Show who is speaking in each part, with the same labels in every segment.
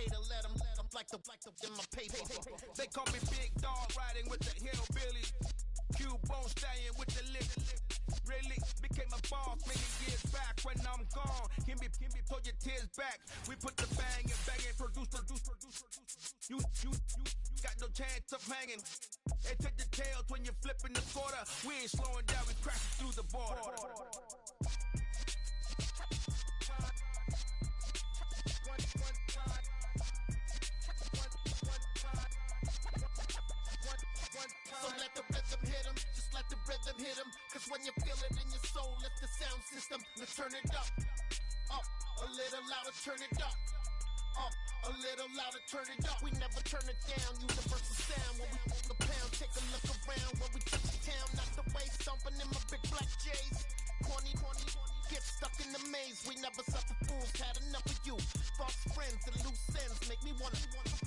Speaker 1: hater, let him like the in my paper.
Speaker 2: They call me Big Dog, riding with the hillbillies. Q-Bone stallion with the lick. Really became a boss many years back. When I'm gone, can be pull your tears back. We put the bang and produce. You got no chance of hanging. They take the tails when you're flipping the quarter. We ain't slowing down, we crashing through the border.
Speaker 1: So let the rhythm hit him, just let the rhythm hit him. Cause when you feel it in your soul, lift the sound system. Let's turn it up, a little louder, turn it up. A little louder, turn it up. We never turn it down, universal sound. When we move the pound, take a look around. When we touch the town, knock the way, stomping in my big black J's. Corny, get stuck in the maze. We never suffer fools, had enough of you. False friends and loose ends make me wanna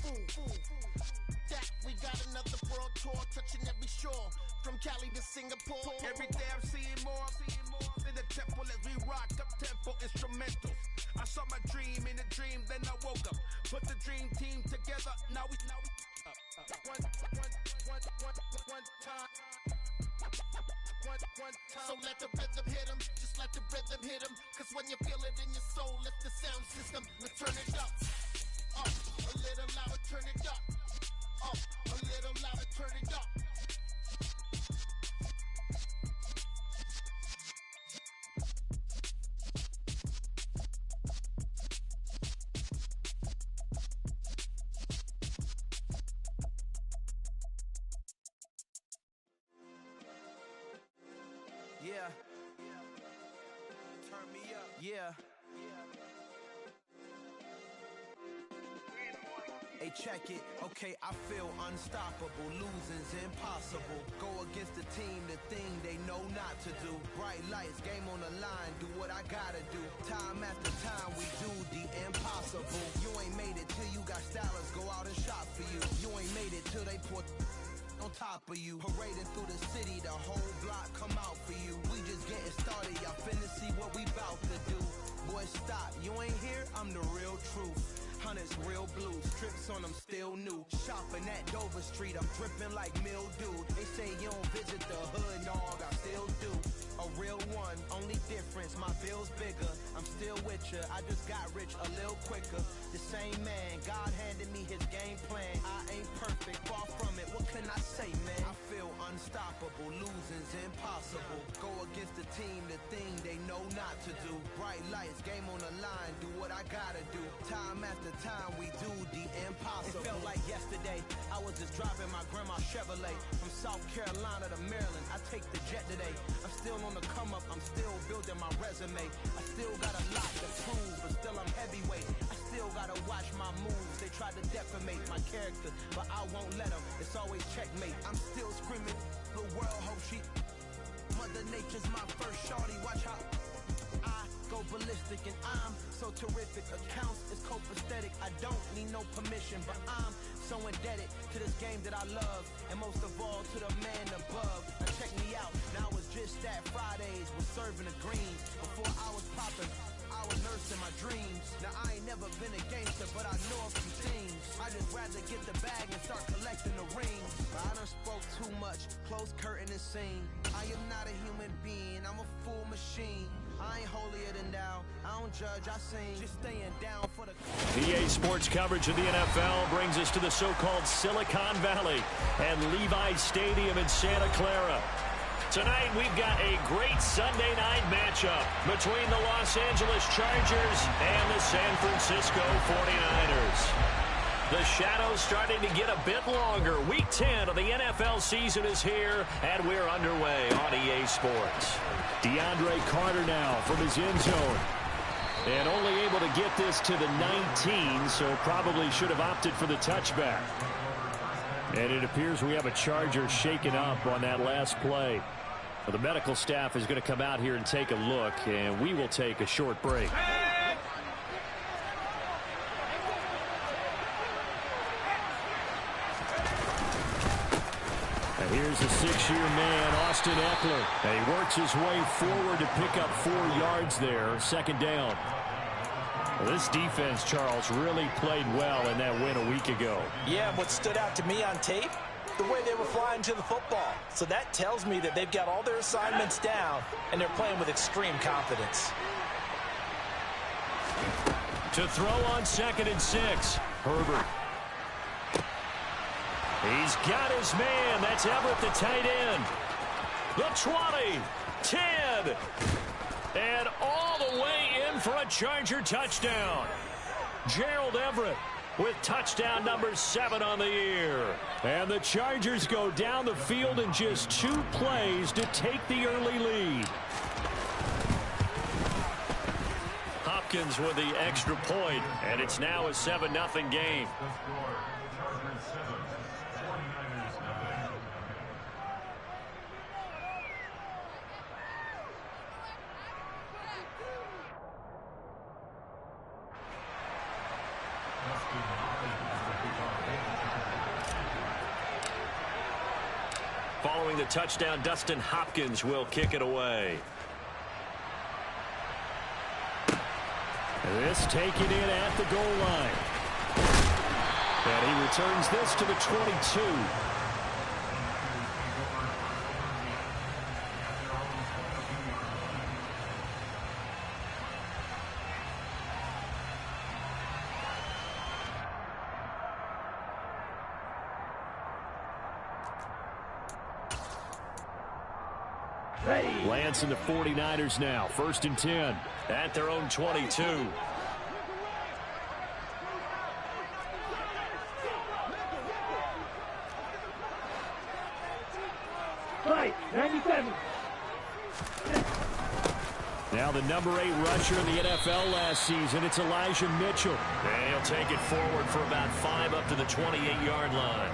Speaker 1: fool. That we got another world tour, touching every shore. From Cali to Singapore.
Speaker 2: Every day I'm seeing more in the temple as we rock up tempo instrumentals. I saw my dream in a dream, then I woke up. Put the dream team together, now we one time.
Speaker 1: So let the rhythm hit him, just let the rhythm hit him. Cause when you feel it in your soul, lift the sound system. Let's turn it up, a little louder, turn it up. A little louder, turn it up.
Speaker 2: Yeah. Turn me up. Yeah. Hey, check it. Okay, I feel unstoppable. Losing's impossible. Go against the team, the thing they know not to do. Bright lights, game on the line, do what I gotta do. Time after time, we do the impossible. You ain't made it till you got stylists go out and shop for you. You ain't made it till they put on top of you. Parading through the city, the whole block come out for you. We just getting started, y'all finna see what we bout to do. Boy, stop, you ain't here, I'm the real truth. Hunters real blue, strips on them still new. Shopping at Dover Street, I'm dripping like mildew. They say you don't visit the hood, dog, I still do. A real one, only difference, my bill's bigger. I'm still with ya, I just got rich a little quicker. The same man, God handed me his game plan. I ain't perfect, far from it, what can I say, man? I feel unstoppable, losing's impossible. Go against the team, the thing they know not to do. Bright lights, game on the line, do what I gotta do. Time after time, we do the impossible. It felt like yesterday, I was just driving my grandma's Chevrolet. From South Carolina to Maryland, I take the jet today. I'm still on the come up, I'm still building my resume. I still got a lot to prove, but still I'm heavyweight. I still gotta watch my moves. They tried to defamate my character, but I won't let them. It's always checkmate. I'm still screaming, the world hope she. Mother Nature's my first shorty. Watch how I go ballistic, and I'm so terrific. Accounts is copacetic. I don't need no permission, but I'm so indebted to this game that I love, and most of all to the man above. Now check me out. Now it's just that Fridays was serving the green. Before I was popping, I was nursing my dreams. Now I ain't never been a gangster, but I know a few things. I just rather get the bag and start collecting the rings. But I done spoke too much, close curtain and scene. I am not a human being, I'm a full machine. I ain't holier than thou, I don't judge, I sing. Just staying down for the...
Speaker 3: EA Sports coverage of the NFL brings us to the so-called Silicon Valley and Levi Stadium in Santa Clara. Tonight, we've got a great Sunday night matchup between the Los Angeles Chargers and the San Francisco 49ers. The shadows starting to get a bit longer. Week 10 of the NFL season is here, and we're underway on EA Sports. DeAndre Carter now from his end zone. And only able to get this to the 19, so probably should have opted for the touchback. And it appears we have a Charger shaken up on that last play. Well, the medical staff is going to come out here and take a look, and we will take a short break. And here's a 6-year man, Austin Eckler. And he works his way forward to pick up 4 yards there, second down. This defense, Charles, really played well in that win a week ago.
Speaker 4: Yeah, and what stood out to me on tape, the way they were flying to the football. So that tells me that they've got all their assignments down, and they're playing with extreme confidence.
Speaker 3: To throw on 2nd and 6, Herbert. He's got his man. That's Everett, the tight end. The 20, 10, and all the way in for a Charger touchdown. Gerald Everett with touchdown number 7 on the year. And the Chargers go down the field in just 2 plays to take the early lead. Hopkins with the extra point, and it's now a 7-0 game. Following the touchdown, Dustin Hopkins will kick it away. This taken in at the goal line. And he returns this to the 22. Lance and the 49ers now. 1st and 10 at their own 22.
Speaker 5: Right, 97.
Speaker 3: Now the number 8 rusher in the NFL last season, it's Elijah Mitchell. And he'll take it forward for about 5 up to the 28-yard line.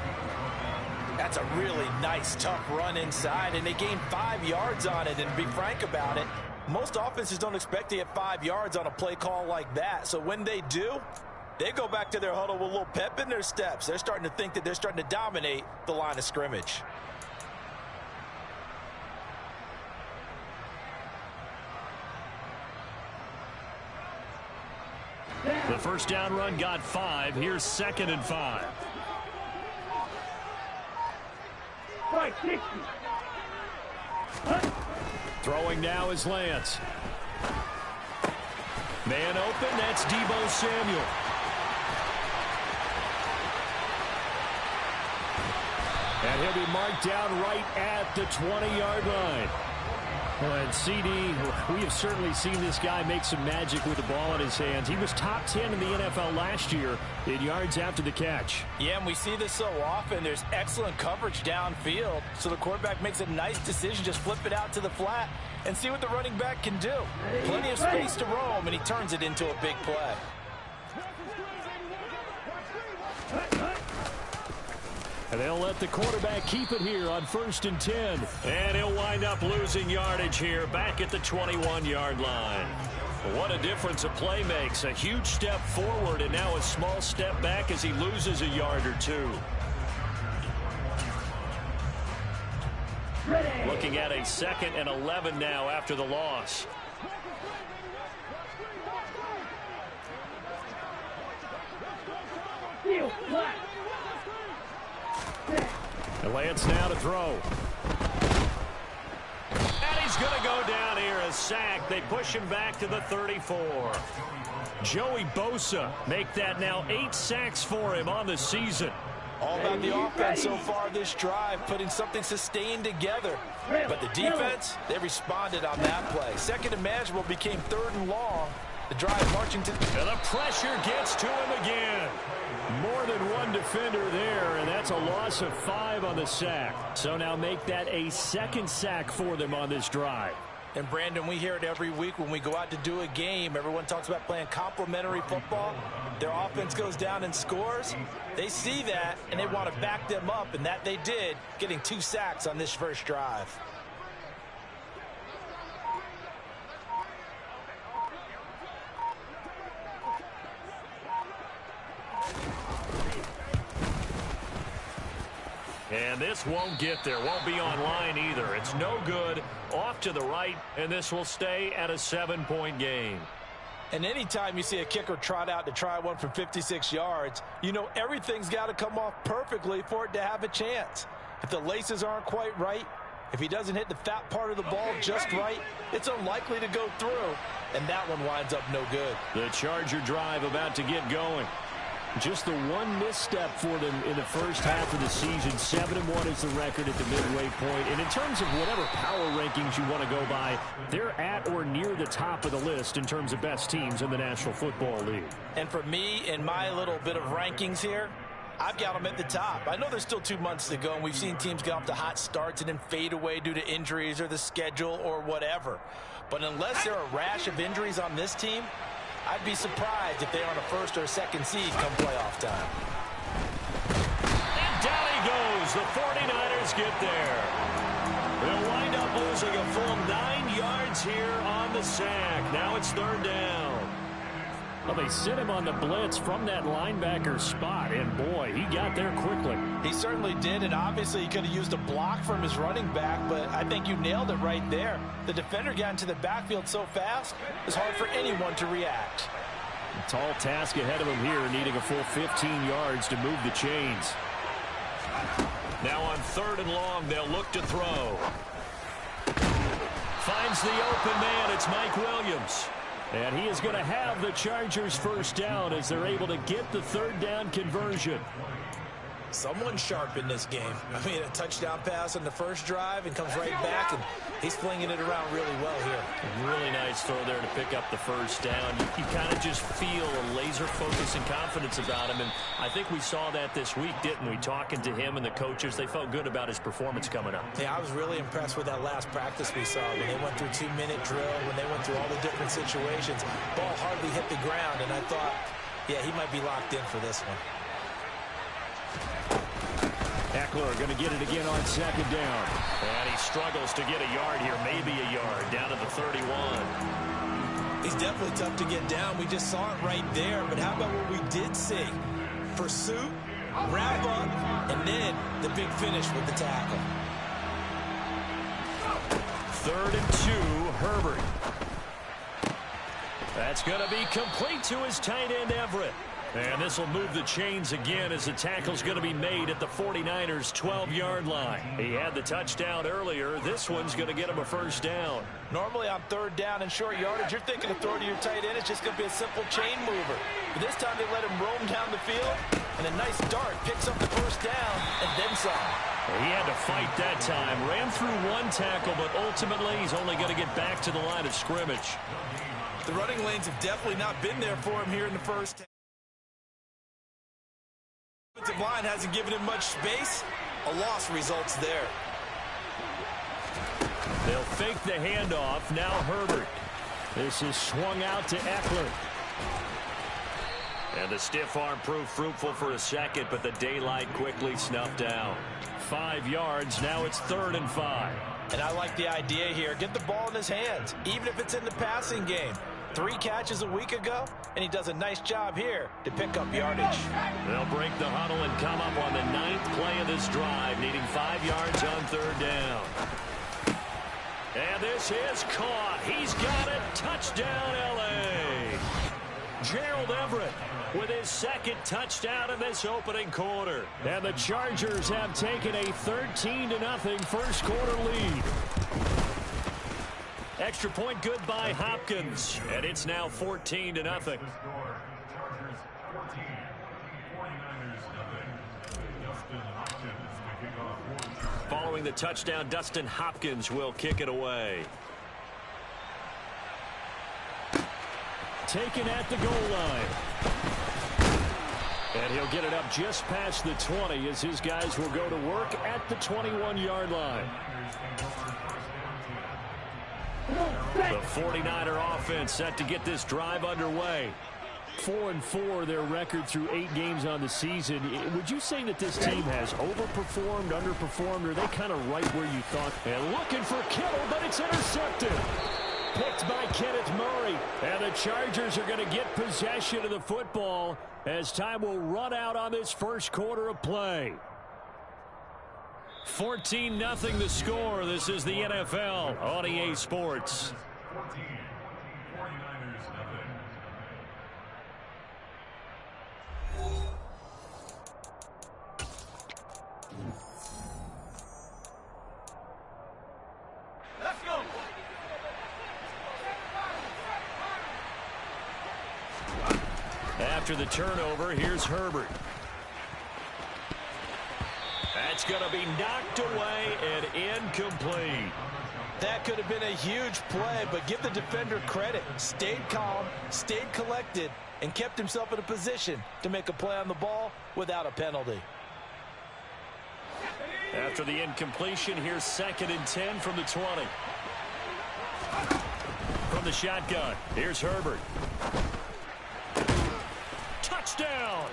Speaker 4: That's a really nice, tough run inside, and they gained 5 yards on it. And to be frank about it, most offenses don't expect to get 5 yards on a play call like that. So when they do, they go back to their huddle with a little pep in their steps. They're starting to think that they're starting to dominate the line of scrimmage.
Speaker 3: The first down run got 5. Here's 2nd and 5.
Speaker 5: Right, 60.
Speaker 3: Throwing now is Lance. Man open, that's Deebo Samuel. And he'll be marked down right at the 20-yard line. Well, and CD, we have certainly seen this guy make some magic with the ball in his hands. He was top 10 in the NFL last year in yards after the catch.
Speaker 4: Yeah, and we see this so often. There's excellent coverage downfield, so the quarterback makes a nice decision. Just flip it out to the flat and see what the running back can do. Plenty of space to roam, and he turns it into a big play.
Speaker 3: And they'll let the quarterback keep it here on 1st and 10. And he'll wind up losing yardage here back at the 21-yard line. What a difference a play makes. A huge step forward and now a small step back as he loses a yard or 2. Looking at a 2nd and 11 now after the loss. And Lance now to throw. And he's going to go down here, a sack. They push him back to the 34. Joey Bosa make that now 8 sacks for him on the season.
Speaker 4: All about the offense so far this drive, putting something sustained together. But the defense, they responded on that play. 2nd and manageable became 3rd and long. The drive marching to...
Speaker 3: And the pressure gets to him again. More than one defender there, and that's a loss of 5 on the sack. So now make that a 2nd sack for them on this drive.
Speaker 4: And, Brandon, we hear it every week when we go out to do a game. Everyone talks about playing complementary football. Their offense goes down and scores. They see that, and they want to back them up, and that they did, getting 2 sacks on this first drive.
Speaker 3: And this won't get there. Won't be online either. It's no good. Off to the right, and this will stay at a 7-point game.
Speaker 4: And anytime you see a kicker trot out to try one from 56 yards, you know everything's got to come off perfectly for it to have a chance. If the laces aren't quite right, if he doesn't hit the fat part of the ball just right, it's unlikely to go through, and that one winds up no good.
Speaker 3: The Charger drive about to get going. Just the one misstep for them in the first half of the season. 7-1 is the record at the midway point. And in terms of whatever power rankings you want to go by, they're at or near the top of the list in terms of best teams in the National Football League.
Speaker 4: And for me, in my little bit of rankings here, I've got them at the top. I know there's still 2 months to go, and we've seen teams get off to hot starts and then fade away due to injuries or the schedule or whatever. But unless there are a rash of injuries on this team, I'd be surprised if they are on a first or second seed come playoff time.
Speaker 3: And down he goes. The 49ers get there. They'll wind up losing a full 9 yards here on the sack. Now it's third down. Well, they sit him on the blitz from that linebacker spot, and boy, he got there quickly.
Speaker 4: He certainly did, and obviously he could have used a block from his running back, but I think you nailed it right there. The defender got into the backfield so fast, it's hard for anyone to react.
Speaker 3: A tall task ahead of him here, needing a full 15 yards to move the chains. Now on 3rd and long, they'll look to throw. Finds the open man, it's Mike Williams. And he is going to have the Chargers first down as they're able to get the third down conversion.
Speaker 4: Someone sharp in this game. I mean, a touchdown pass on the first drive and comes right back, and he's flinging it around really well here.
Speaker 3: A really nice throw there to pick up the first down. You kind of just feel a laser focus and confidence about him, and I think we saw that this week, didn't we? Talking to him and the coaches, they felt good about his performance coming up.
Speaker 4: Yeah, I was really impressed with that last practice we saw when they went through 2-minute drill, when they went through all the different situations. Ball hardly hit the ground, and I thought, yeah, he might be locked in for this one.
Speaker 3: Eckler going to get it again on 2nd down. And he struggles to get a yard here, maybe a yard, down to the 31.
Speaker 4: He's definitely tough to get down. We just saw it right there. But how about what we did see? Pursuit, wrap up, and then the big finish with the tackle.
Speaker 3: 3rd and 2, Herbert. That's going to be complete to his tight end, Everett. And this will move the chains again as the tackle's going to be made at the 49ers' 12-yard line. He had the touchdown earlier. This one's going to get him a first down.
Speaker 4: Normally on 3rd down and short yardage, you're thinking of throwing to your tight end. It's just going to be a simple chain mover. But this time they let him roam down the field, and a nice dart picks up the first down and then some.
Speaker 3: He had to fight that time. Ran through one tackle, but ultimately he's only going to get back to the line of scrimmage.
Speaker 4: The running lanes have definitely not been there for him here in the first half. The offensive line hasn't given him much space. A loss results there.
Speaker 3: They'll fake the handoff. Now Herbert. This is swung out to Eckler. And the stiff arm proved fruitful for a second, but the daylight quickly snuffed out. 5 yards. Now it's 3rd and 5.
Speaker 4: And I like the idea here. Get the ball in his hands, even if it's in the passing game. 3 catches a week ago, and he does a nice job here to pick up yardage.
Speaker 3: They'll break the huddle and come up on the 9th play of this drive, needing 5 yards on 3rd down. And this is caught. He's got it. Touchdown, L.A. Gerald Everett with his 2nd touchdown in this opening quarter. And the Chargers have taken a 13-0 first quarter lead. Extra point good by Hopkins, and it's now 14-0. Following the touchdown, Dustin Hopkins will kick it away. Taken at the goal line. And he'll get it up just past the 20 as his guys will go to work at the 21-yard line. The 49er offense set to get this drive underway. 4-4 their record through 8 games on the season. Would you say that this team has overperformed, underperformed, or are they kind of right where you thought? And looking for Kittle, but it's intercepted. Picked by Kenneth Murray. And the Chargers are going to get possession of the football as time will run out on this first quarter of play. 14-0 the score. This is the NFL on EA Sports. After the turnover, here's Herbert. That's going to be knocked away and incomplete.
Speaker 4: That could have been a huge play, but give the defender credit. Stayed calm, stayed collected, and kept himself in a position to make a play on the ball without a penalty.
Speaker 3: After the incompletion, here's 2nd and 10 from the 20. From the shotgun, here's Herbert. Touchdown!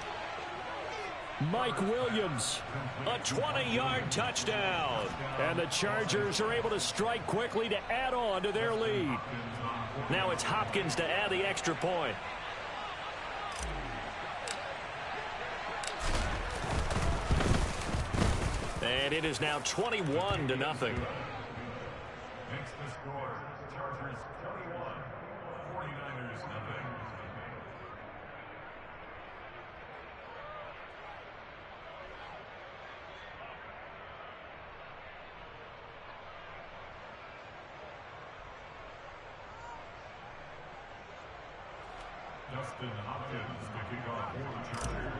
Speaker 3: Mike Williams, a 20-yard touchdown. And the Chargers are able to strike quickly to add on to their lead. Now it's Hopkins to add the extra point. And it is now 21-0.
Speaker 6: Makes the score. Chargers 21, 49ers nothing. Dustin Hopkins to kick off for the Chargers.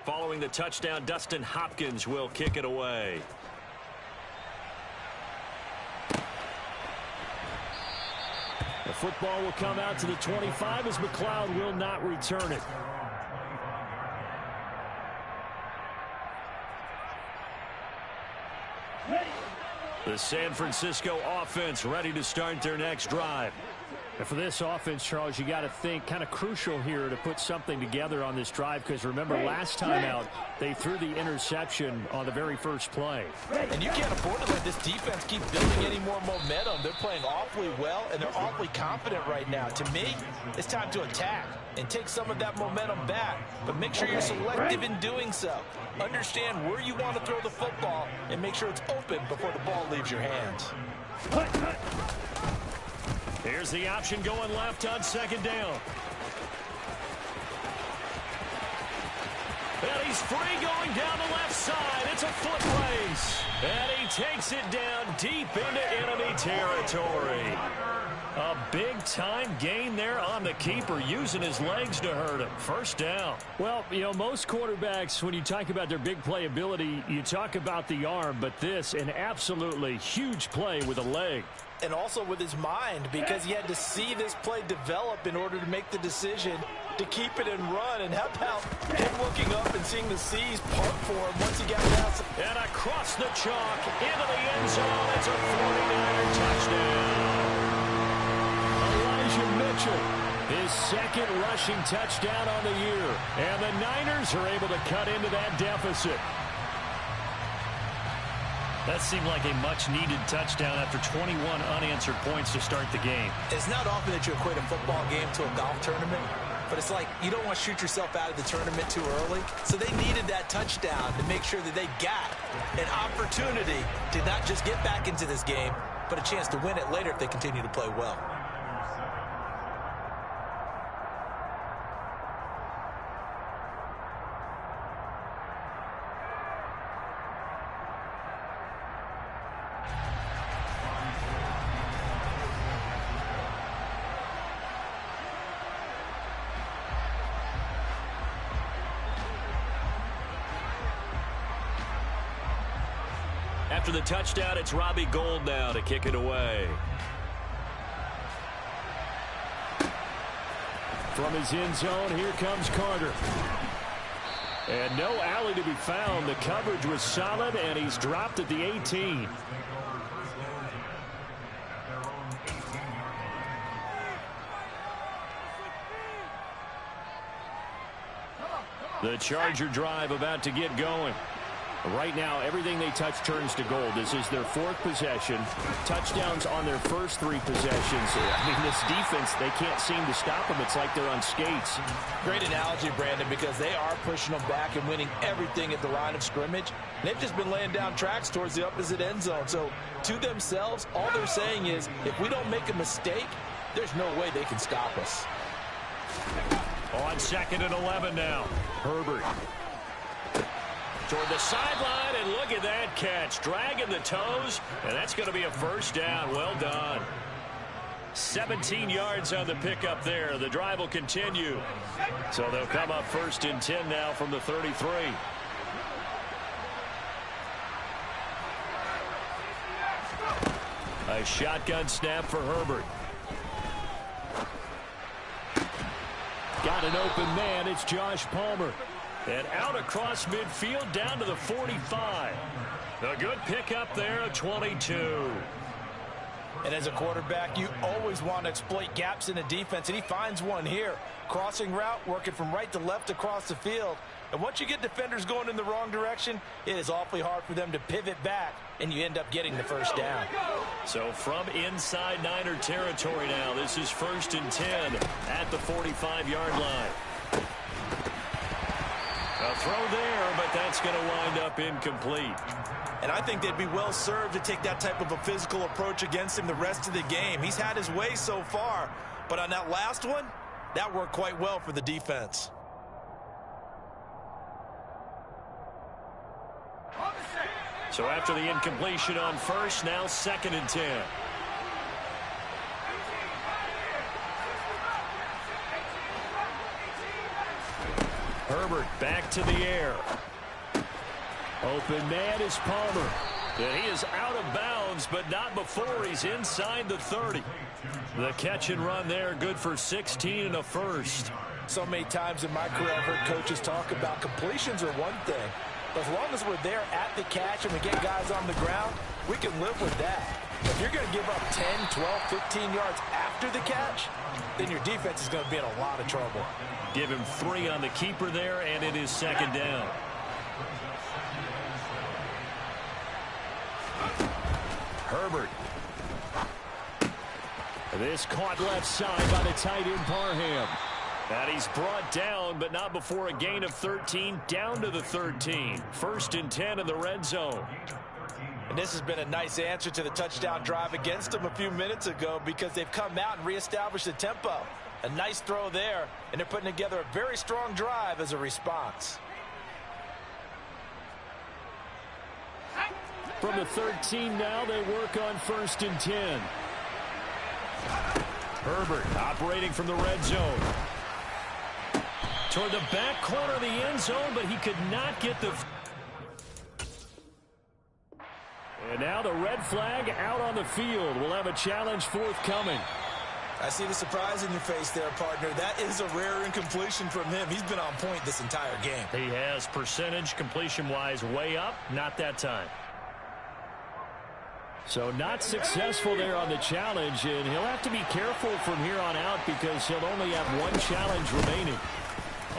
Speaker 3: Following the touchdown, Dustin Hopkins will kick it away. The football will come out to the 25 as McLeod will not return it. The San Francisco offense ready to start their next drive.
Speaker 7: And for this offense, Charles, you got to think kind of crucial here to put something together on this drive, because remember last time out they threw the interception on the very first play.
Speaker 4: And you can't afford to let this defense keep building any more momentum. They're playing awfully well, and they're awfully confident right now. To me, it's time to attack and take some of that momentum back, but make sure you're selective in doing so. Understand where you want to throw the football and make sure it's open before the ball leaves your hands.
Speaker 3: Here's the option going left on 2nd down. And he's free going down the left side. It's a foot race. And he takes it down deep into enemy territory. A big-time gain there on the keeper, using his legs to hurt him. First down.
Speaker 7: Well, you know, most quarterbacks, when you talk about their big play ability, you talk about the arm, but this, an absolutely huge play with a leg.
Speaker 4: And also with his mind, because he had to see this play develop in order to make the decision to keep it and run. And how about him looking up and seeing the seas part for him once he got past it.
Speaker 3: And across the chalk, into the end zone, it's a 49er touchdown. Elijah Mitchell, his 2nd rushing touchdown on the year. And the Niners are able to cut into that deficit. That seemed like a much-needed touchdown after 21 unanswered points to start the game.
Speaker 4: It's not often that you equate a football game to a golf tournament, but it's like you don't want to shoot yourself out of the tournament too early. So they needed that touchdown to make sure that they got an opportunity to not just get back into this game, but a chance to win it later if they continue to play well.
Speaker 3: After the touchdown, it's Robbie Gould now to kick it away. From his end zone, here comes Carter. And no alley to be found. The coverage was solid, and he's dropped at the 18. The Charger drive about to get going. Right now, everything they touch turns to gold. This is their 4th possession. Touchdowns on their first 3 possessions. I mean, this defense, they can't seem to stop them. It's like they're on skates.
Speaker 4: Great analogy, Brandon, because they are pushing them back and winning everything at the line of scrimmage. They've just been laying down tracks towards the opposite end zone. So, to themselves, all they're saying is, if we don't make a mistake, there's no way they can stop us.
Speaker 3: On 2nd and 11 now. Herbert. Toward the sideline, and look at that catch. Dragging the toes, and that's going to be a first down. Well done. 17 yards on the pickup there. The drive will continue. So they'll come up 1st and 10 now from the 33. A shotgun snap for Herbert. Got an open man. It's Josh Palmer. And out across midfield down to the 45. A good pickup there at 22.
Speaker 4: And as a quarterback, you always want to exploit gaps in the defense, and he finds one here. Crossing route, working from right to left across the field. And once you get defenders going in the wrong direction, it is awfully hard for them to pivot back, and you end up getting the first down.
Speaker 3: So from inside Niner territory now, this is 1st and 10 at the 45-yard line. A throw there, but that's going to wind up incomplete.
Speaker 4: And I think they'd be well served to take that type of a physical approach against him the rest of the game. He's had his way so far, but on that last one, that worked quite well for the defense.
Speaker 3: So after the incompletion on first, now 2nd and 10. Herbert back to the air. Open man is Palmer. And he is out of bounds, but not before he's inside the 30. The catch and run there, good for 16 and a first.
Speaker 4: So many times in my career, I've heard coaches talk about completions are one thing. But as long as we're there at the catch and we get guys on the ground, we can live with that. If you're going to give up 10, 12, 15 yards after the catch, then your defense is going to be in a lot of trouble.
Speaker 3: Give him 3 on the keeper there, and it is 2nd down. Herbert. This caught left side by the tight end Parham. And he's brought down, but not before a gain of 13, down to the 13. 1st and 10 in the red zone.
Speaker 4: And this has been a nice answer to the touchdown drive against them a few minutes ago because they've come out and reestablished the tempo. A nice throw there, and they're putting together a very strong drive as a response.
Speaker 7: From the 13 now, they work on 1st and 10. Herbert operating from the red zone. Toward the back corner of the end zone, but he could not get the... And now the red flag out on the field. We'll have a challenge forthcoming.
Speaker 4: I see the surprise in your face there, partner. That is a rare incompletion from him. He's been on point this entire game.
Speaker 3: He has percentage completion-wise way up, not that time.
Speaker 7: So not successful there on the challenge, and he'll have to be careful from here on out because he'll only have one challenge remaining.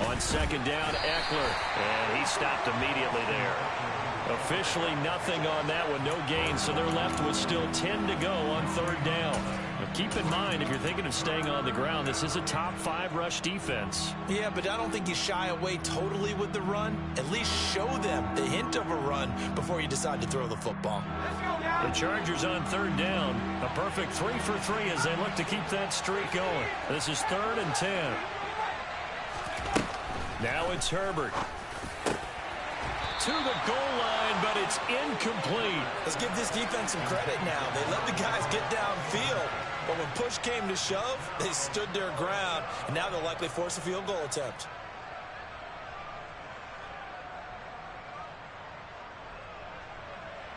Speaker 3: On 2nd down, Eckler, and he stopped immediately there. Officially nothing on that one, no gain, so they're left with still 10 to go on 3rd down. But keep in mind, if you're thinking of staying on the ground, this is a top 5 rush defense.
Speaker 4: Yeah, but I don't think you shy away totally with the run. At least show them the hint of a run before you decide to throw the football.
Speaker 3: The Chargers on 3rd down. A perfect 3 for 3 as they look to keep that streak going. This is 3rd and 10. Now it's Herbert. To the goal line, but it's incomplete.
Speaker 4: Let's give this defense some credit now. They let the guys get downfield, but when push came to shove, they stood their ground, and now they'll likely force a field goal attempt.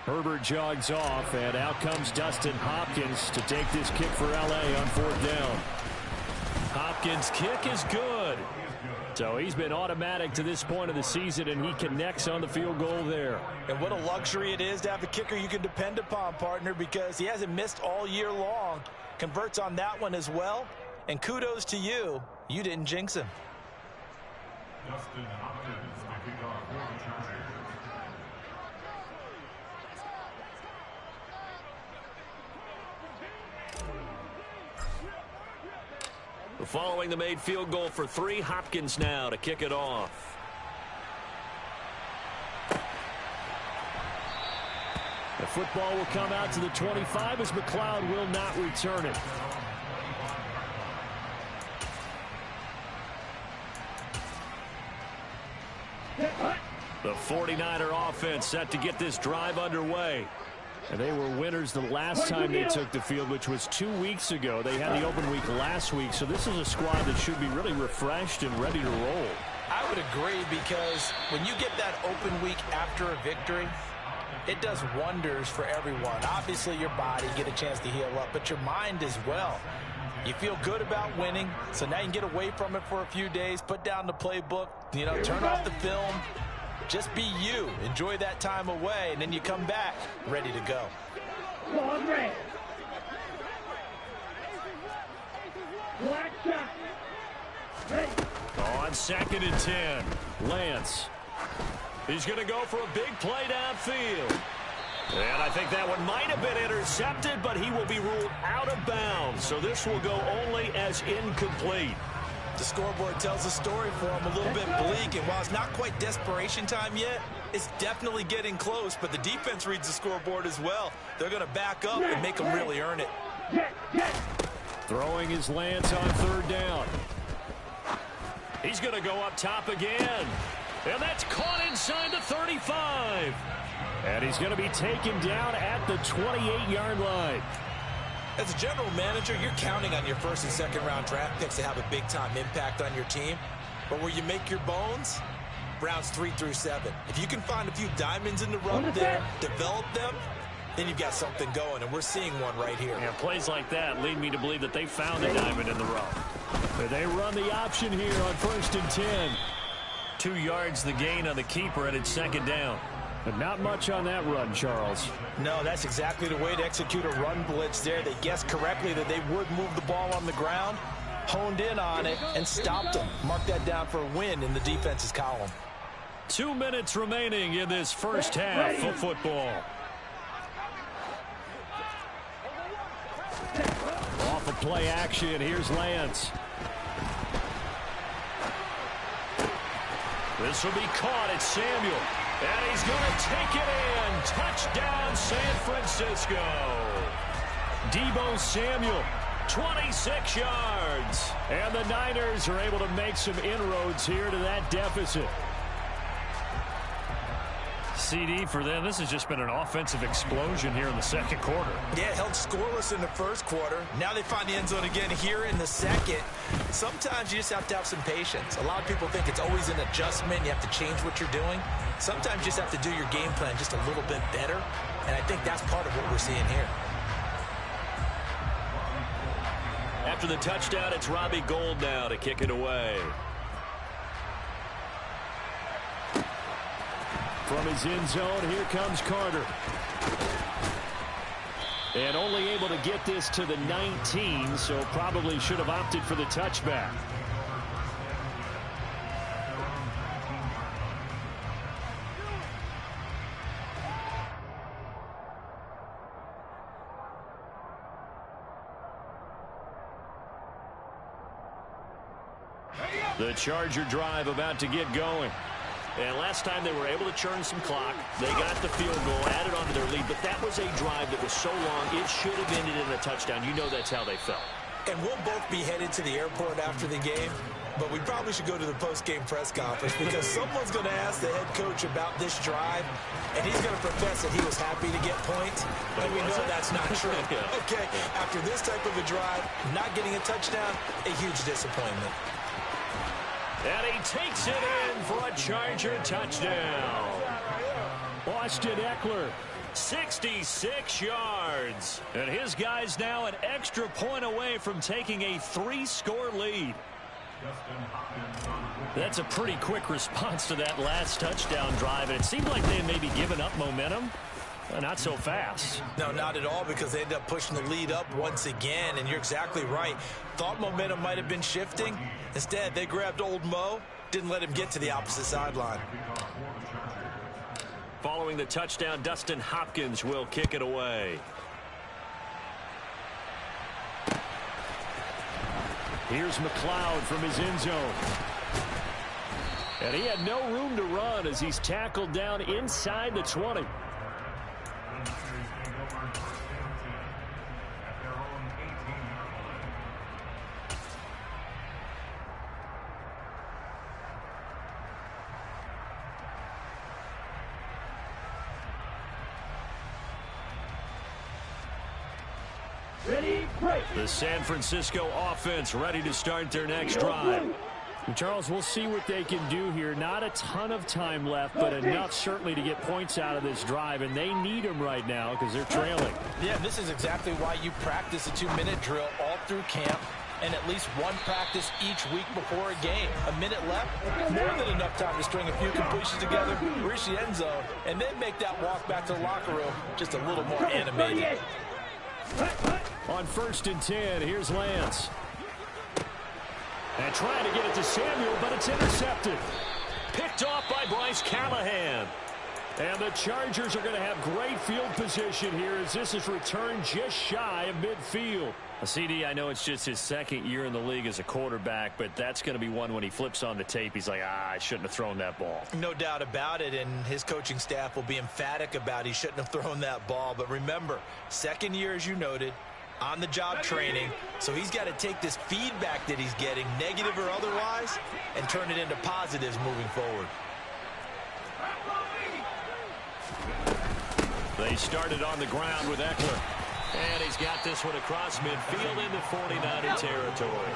Speaker 7: Herbert jogs off, and out comes Dustin Hopkins to take this kick for L.A. on 4th down.
Speaker 3: Hopkins' kick is good.
Speaker 7: So he's been automatic to this point of the season, and he connects on the field goal there.
Speaker 4: And what a luxury it is to have a kicker you can depend upon, partner, because he hasn't missed all year long. Converts on that one as well. And kudos to you. You didn't jinx him.
Speaker 6: Dustin Hopkins making our fourth charge.
Speaker 3: Following the made field goal for 3, Hopkins now to kick it off.
Speaker 7: The football will come out to the 25 as McLeod will not return it.
Speaker 3: The 49er offense set to get this drive underway.
Speaker 7: And they were winners the last time they took the field, which was 2 weeks ago. They had the open week last week, so this is a squad that should be really refreshed and ready to roll.
Speaker 4: I would agree, because when you get that open week after a victory, it does wonders for everyone. Obviously, your body, get a chance to heal up, but your mind as well. You feel good about winning, so now you can get away from it for a few days, put down the playbook, turn off the film. Just be you. Enjoy that time away, and then you come back ready to go.
Speaker 3: On 2nd and 10, Lance. He's going to go for a big play downfield. And I think that one might have been intercepted, but he will be ruled out of bounds. So this will go only as incomplete.
Speaker 4: The scoreboard tells a story for him, a little bit bleak, and while it's not quite desperation time yet, it's definitely getting close, but the defense reads the scoreboard as well. They're going to back up and make them really earn it.
Speaker 7: Throwing his Lance on 3rd down.
Speaker 3: He's going to go up top again. And that's caught inside the 35.
Speaker 7: And he's going to be taken down at the 28-yard line.
Speaker 4: As a general manager, you're counting on your 1st and 2nd round draft picks to have a big-time impact on your team. But where you make your bones, rounds 3 through 7. If you can find a few diamonds in the rough there, develop them, then you've got something going, and we're seeing one right here.
Speaker 3: Yeah, plays like that lead me to believe that they found a diamond in the rough.
Speaker 7: But they run the option here on 1st and 10.
Speaker 3: 2 yards the gain on the keeper, and it's 2nd down.
Speaker 7: But not much on that run, Charles.
Speaker 4: No, that's exactly the way to execute a run blitz there. They guessed correctly that they would move the ball on the ground, honed in on it, and stopped them. Mark that down for a win in the defense's column.
Speaker 3: 2 minutes remaining in this first half of football.
Speaker 7: Off of play action, here's Lance.
Speaker 3: This will be caught at Samuel. And he's going to take it in. Touchdown, San Francisco. Deebo Samuel, 26 yards.
Speaker 7: And the Niners are able to make some inroads here to that deficit.
Speaker 3: CD for them. This has just been an offensive explosion here in the 2nd quarter.
Speaker 4: Yeah, held scoreless in the 1st quarter. Now they find the end zone again here in the 2nd. Sometimes you just have to have some patience. A lot of people think it's always an adjustment. You have to change what you're doing. Sometimes you just have to do your game plan just a little bit better. And I think that's part of what we're seeing here.
Speaker 3: After the touchdown, it's Robbie Gould now to kick it away.
Speaker 7: From his end zone, here comes Carter. And only able to get this to the 19, so probably should have opted for the touchback.
Speaker 3: The Charger drive about to get going. And last time they were able to churn some clock. They got the field goal, added on to their lead, but that was a drive that was so long, it should have ended in a touchdown. You know that's how they felt.
Speaker 4: And we'll both be headed to the airport after the game, but we probably should go to the post-game press conference because someone's going to ask the head coach about this drive, and he's going to profess that he was happy to get points, and we know that's not true. Okay, after this type of a drive, not getting a touchdown, a huge disappointment.
Speaker 3: And he takes it in for a Charger touchdown.
Speaker 7: Austin Eckler,
Speaker 3: 66 yards. And his guys now an extra point away from taking a 3-score lead. That's a pretty quick response to that last touchdown drive. And it seemed like they had maybe given up momentum. Not so fast.
Speaker 4: No, not at all, because they ended up pushing the lead up once again, and you're exactly right. Thought momentum might have been shifting. Instead, they grabbed old Mo, didn't let him get to the opposite sideline.
Speaker 3: Following the touchdown, Dustin Hopkins will kick it away.
Speaker 7: Here's McLeod from his end zone. And he had no room to run as he's tackled down inside the 20.
Speaker 5: Ready, break.
Speaker 3: The San Francisco offense ready to start their next drive.
Speaker 7: Charles, we'll see what they can do here. Not a ton of time left, but enough certainly to get points out of this drive, and they need them right now because they're trailing.
Speaker 4: Yeah, this is exactly why you practice a 2-minute drill all through camp and at least one practice each week before a game. A minute left, more than enough time to string a few completions together, reach the end zone, and then make that walk back to the locker room just a little more animated.
Speaker 7: On 1st and 10, here's Lance. And trying to get it to Samuel, but it's intercepted.
Speaker 3: Picked off by Bryce Callahan.
Speaker 7: And the Chargers are going to have great field position here as this is returned just shy of midfield.
Speaker 3: CD, I know it's just his second year in the league as a quarterback, but that's going to be one when he flips on the tape. He's like, I shouldn't have thrown that ball.
Speaker 4: No doubt about it, and his coaching staff will be emphatic about he shouldn't have thrown that ball. But remember, second year, as you noted, on-the-job training, so he's got to take this feedback that he's getting, negative or otherwise, and turn it into positives moving forward.
Speaker 3: They started on the ground with Eckler. And he's got this one across midfield into 49er territory.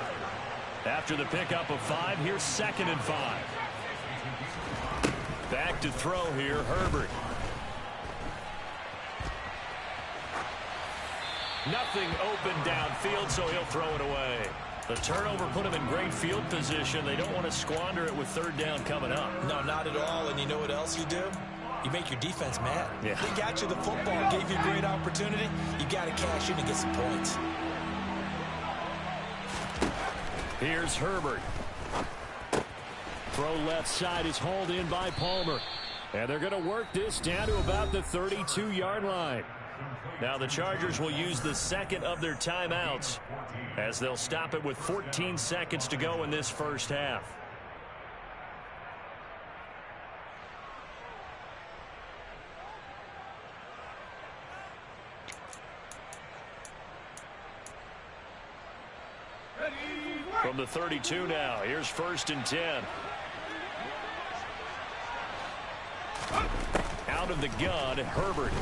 Speaker 3: After the pickup of 5, here's 2nd and 5. Back to throw here, Herbert. Nothing open downfield, so he'll throw it away. The turnover put him in great field position. They don't want to squander it with 3rd down coming up.
Speaker 4: No, not at all. And you know what else you do? You make your defense mad.
Speaker 3: Yeah.
Speaker 4: They got you the football, gave you a great opportunity. You got to cash in and get some points.
Speaker 7: Here's Herbert. Throw left side is hauled in by Palmer. And they're going to work this down to about the 32-yard line.
Speaker 3: Now the Chargers will use the 2nd of their timeouts as they'll stop it with 14 seconds to go in this first half. From the 32 now, here's 1st and 10. Out of the gun, Herbert.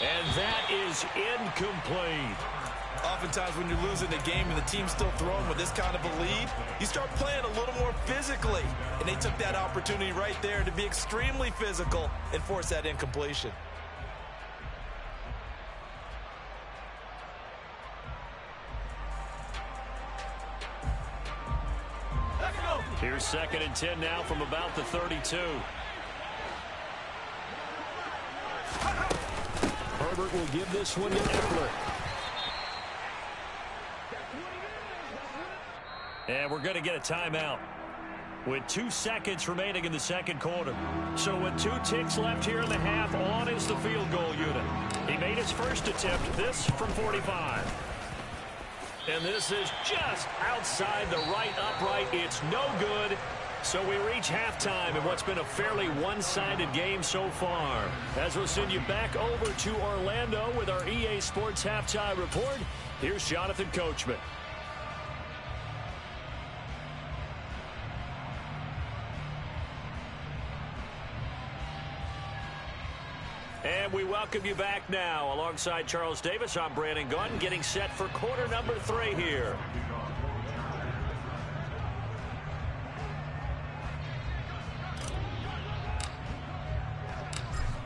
Speaker 3: And that is incomplete.
Speaker 4: Oftentimes when you're losing a game and the team's still throwing with this kind of a lead, you start playing a little more physically. And they took that opportunity right there to be extremely physical and force that incompletion.
Speaker 3: Here's 2nd and 10 now from about the 32.
Speaker 7: Herbert will give this one to Eckler.
Speaker 3: And we're going to get a timeout with 2 seconds remaining in the second quarter. So with 2 ticks left here in the half, on is the field goal unit. He made his first attempt, this from 45. And this is just outside the right upright. It's no good. So we reach halftime in what's been a fairly one-sided game so far. As we'll send you back over to Orlando with our EA Sports Halftime Report, here's Jonathan Coachman. And we welcome you back now. Alongside Charles Davis, I'm Brandon Gunn, getting set for quarter number 3 here.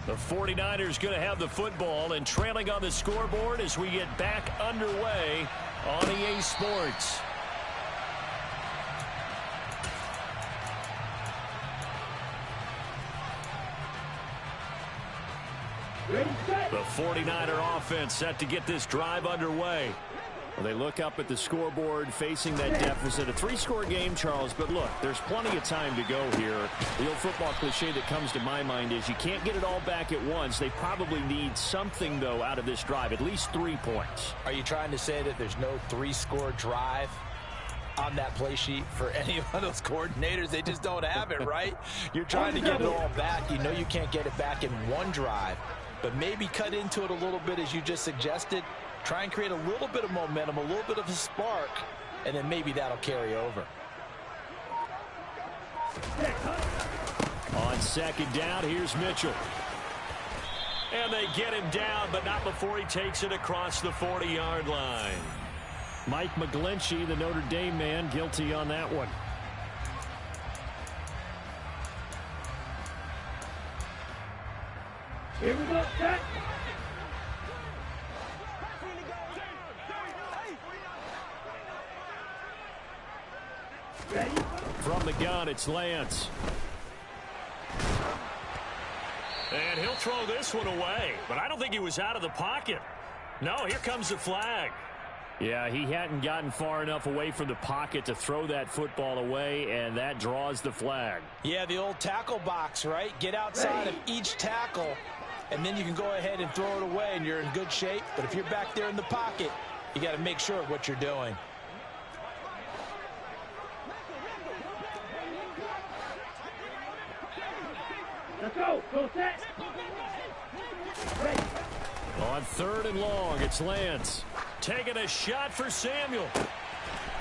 Speaker 3: The 49ers going to have the football and trailing on the scoreboard as we get back underway on EA Sports. The 49er offense set to get this drive underway.
Speaker 7: Well, they look up at the scoreboard facing that deficit. A 3-score game, Charles, but look, there's plenty of time to go here. The old football cliche that comes to my mind is you can't get it all back at once. They probably need something, though, out of this drive, at least 3 points.
Speaker 4: Are you trying to say that there's no 3-score drive on that play sheet for any of those coordinators? They just don't have it, right? You're trying to get it all back. You know you can't get it back in one drive, but maybe cut into it a little bit as you just suggested. Try and create a little bit of momentum, a little bit of a spark, and then maybe that'll carry over.
Speaker 7: On second down, here's Mitchell.
Speaker 3: And they get him down, but not before he takes it across the 40-yard line.
Speaker 7: Mike McGlinchey, the Notre Dame man, guilty on that one.
Speaker 5: Here we go, set. Ready?
Speaker 7: From the gun, it's Lance.
Speaker 3: And he'll throw this one away, but I don't think he was out of the pocket. No, here comes the flag.
Speaker 7: Yeah, he hadn't gotten far enough away from the pocket to throw that football away, and that draws the flag.
Speaker 4: Yeah, the old tackle box, right? Get outside of each tackle, and then you can go ahead and throw it away, and you're in good shape. But if you're back there in the pocket, you got to make sure of what you're doing.
Speaker 5: Let's go. Go set. Ready.
Speaker 7: On 3rd and long, it's Lance.
Speaker 3: Taking a shot for Samuel.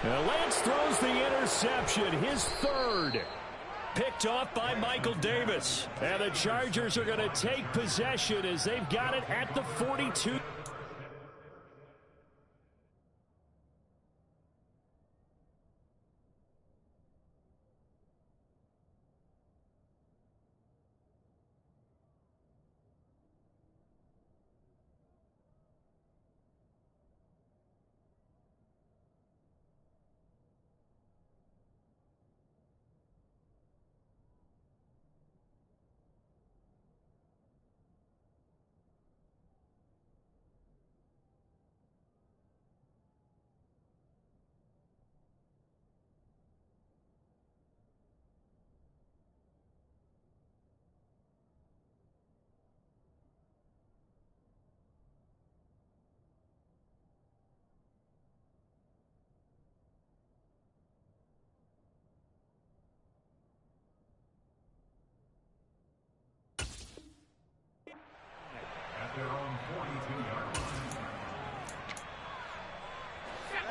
Speaker 7: Now Lance throws the interception, his 3rd.
Speaker 3: Picked off by Michael Davis.
Speaker 7: And the Chargers are going to take possession as they've got it at the 42.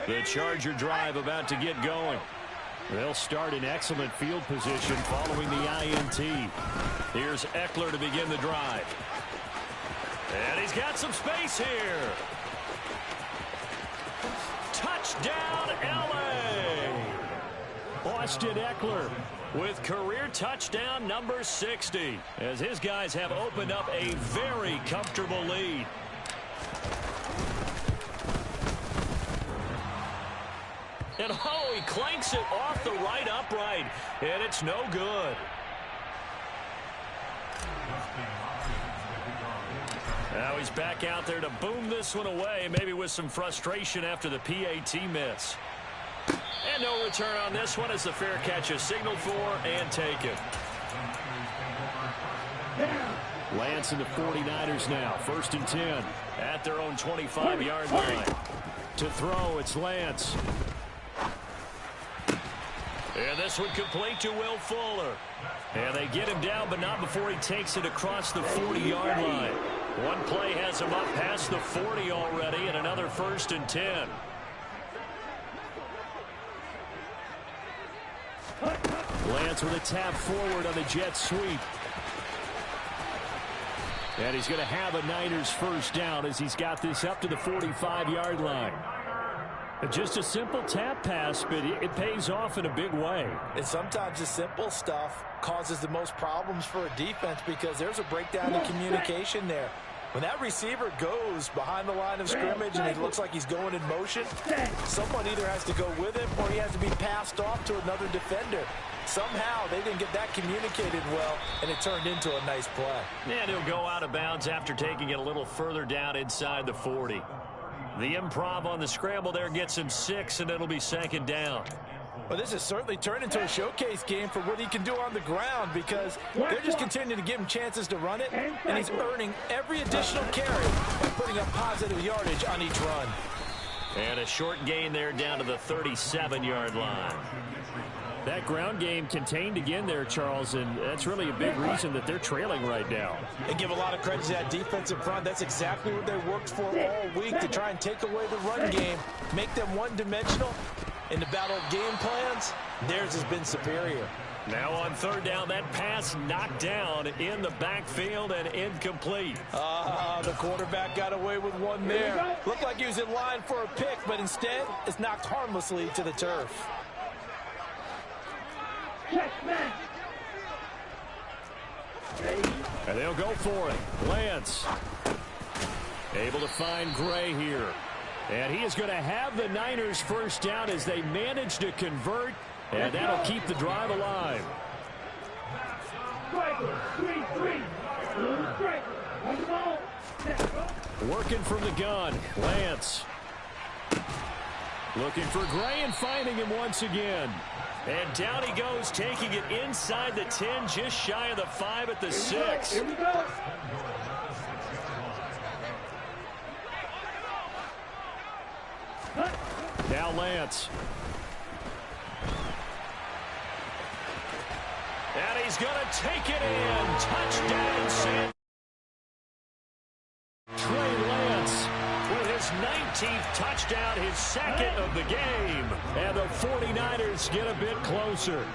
Speaker 3: The Charger drive about to get going.
Speaker 7: They'll start in excellent field position following the INT.
Speaker 3: Here's Eckler to begin the drive. And he's got some space here. Touchdown, LA!
Speaker 7: Austin Eckler
Speaker 3: with career touchdown number 60, as his guys have opened up a very comfortable lead. And oh, he clanks it off the right upright, and it's no good. Now he's back out there to boom this one away, maybe with some frustration after the PAT miss. And no return on this one as the fair catch is signaled for and taken.
Speaker 7: Lance and the 49ers now, 1st and 10.
Speaker 3: At their own 25-yard line.
Speaker 7: To throw, it's Lance.
Speaker 3: And this one complete to Will Fuller. And they get him down, but not before he takes it across the 40-yard line. One play has him up past the 40 already, and another 1st and 10.
Speaker 7: Lance with a tap forward on the jet sweep. And he's going to have a Niners 1st down as he's got this up to the 45-yard line. Just a simple tap pass, but it pays off in a big way.
Speaker 4: And sometimes the simple stuff causes the most problems for a defense because there's a breakdown in communication there. When that receiver goes behind the line of scrimmage and he looks like he's going in motion, someone either has to go with him or he has to be passed off to another defender. Somehow they didn't get that communicated well, and it turned into a nice play.
Speaker 3: And he'll go out of bounds after taking it a little further down inside the 40. The improv on the scramble there gets him 6, and it'll be 2nd down.
Speaker 4: Well, this has certainly turned into a showcase game for what he can do on the ground because they're just continuing to give him chances to run it, and he's earning every additional carry by putting up positive yardage on each run.
Speaker 3: And a short gain there down to the 37-yard line.
Speaker 7: That ground game contained again there, Charles, and that's really a big reason that they're trailing right now.
Speaker 4: They give a lot of credit to that defensive front. That's exactly what they worked for all week, to try and take away the run game, make them one-dimensional. In the battle of game plans, theirs has been superior.
Speaker 3: Now on third down, that pass knocked down in the backfield and incomplete.
Speaker 4: The quarterback got away with one there. Looked like he was in line for a pick, but instead it's knocked harmlessly to the turf.
Speaker 3: And they'll go for it. Lance able to find Gray here. And he is going to have the Niners first down as they manage to convert. And that'll keep the drive alive. Working from the gun. Lance. Looking for Gray and finding him once again. And down he goes, taking it inside the 10, just shy of the 5 at the 6.
Speaker 5: Here we go.
Speaker 3: Now Lance. And he's going to take it in. Touchdown, San. Trey Lance with his 19th touchdown, his second of the game. And the 49ers get a bit closer.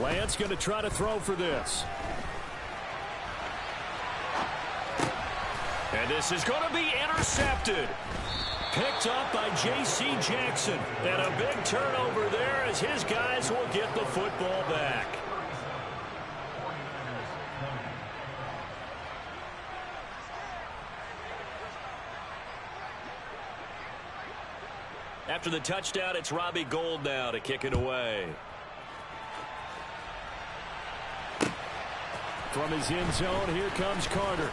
Speaker 3: Lance going to try to throw for this. And this is going to be intercepted. Picked up by J.C. Jackson. And a big turnover there as his guys will get the football back. After the touchdown, it's Robbie Gould now to kick it away. From his end zone, here comes Carter.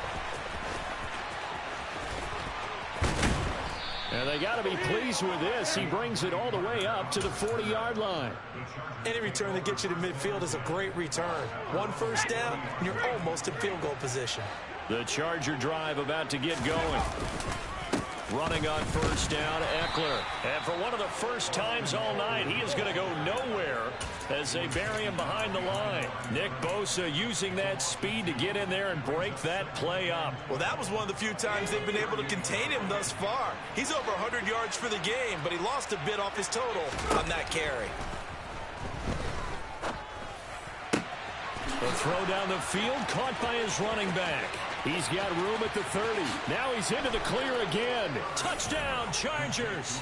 Speaker 3: And they got to be pleased with this. He brings it all the way up to the 40-yard line.
Speaker 4: Any return that gets you to midfield is a great return. One first down, and you're almost in field goal position.
Speaker 3: The Charger drive about to get going. Running on first down, Eckler. And for one of the first times all night, he is going to go nowhere as they bury him behind the line. Nick Bosa using that speed to get in there and break that play up.
Speaker 4: Well, that was one of the few times they've been able to contain him thus far. He's over 100 yards for the game, but he lost a bit off his total on that carry.
Speaker 3: The throw down the field, caught by his running back. He's got room at the 30. Now he's into the clear again. Touchdown, Chargers.